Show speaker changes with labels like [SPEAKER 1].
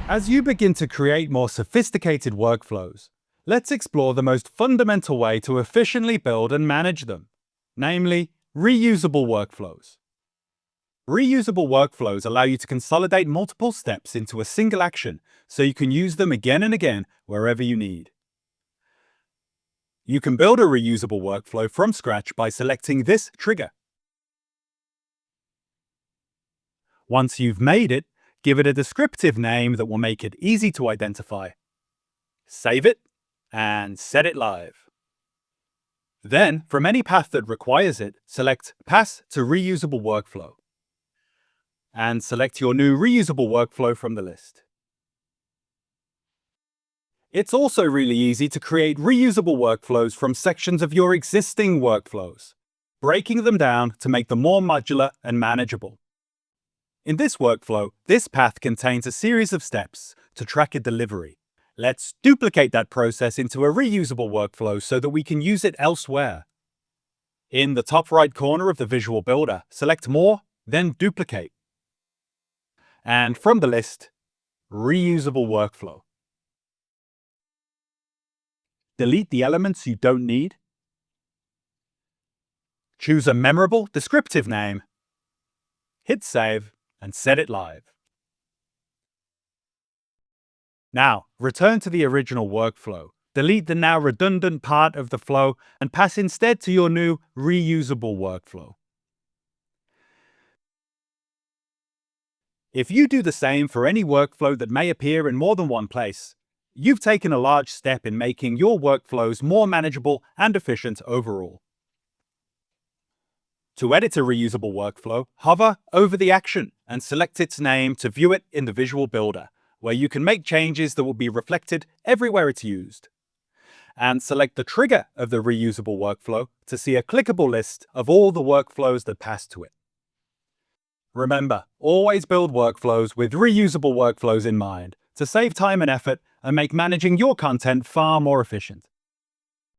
[SPEAKER 1] As you begin to create more sophisticated workflows, let's explore the most fundamental way to efficiently build and manage them, namely reusable workflows. Reusable workflows allow you to consolidate multiple steps into a single action so you can use them again and again wherever you need. You can build a reusable workflow from scratch by selecting this trigger. Once you've made it, give it a descriptive name that will make it easy to identify. Save it and set it live. Then, from any path that requires it, select Pass to Reusable Workflow and select your new reusable workflow from the list. It's also really easy to create reusable workflows from sections of your existing workflows, breaking them down to make them more modular and manageable. In this workflow, this path contains a series of steps to track a delivery. Let's duplicate that process into a reusable workflow so that we can use it elsewhere. In the top right corner of the visual builder, select More, then Duplicate. And from the list, Reusable Workflow. Delete the elements you don't need. Choose a memorable, descriptive name. Hit Save and set it live. Now, return to the original workflow. Delete the now redundant part of the flow and pass instead to your new reusable workflow. If you do the same for any workflow that may appear in more than one place, you've taken a large step in making your workflows more manageable and efficient overall. To edit a reusable workflow, hover over the action and select its name to view it in the visual builder, where you can make changes that will be reflected everywhere it's used. And select the trigger of the reusable workflow to see a clickable list of all the workflows that pass to it. Remember, always build workflows with reusable workflows in mind to save time and effort and make managing your content far more efficient.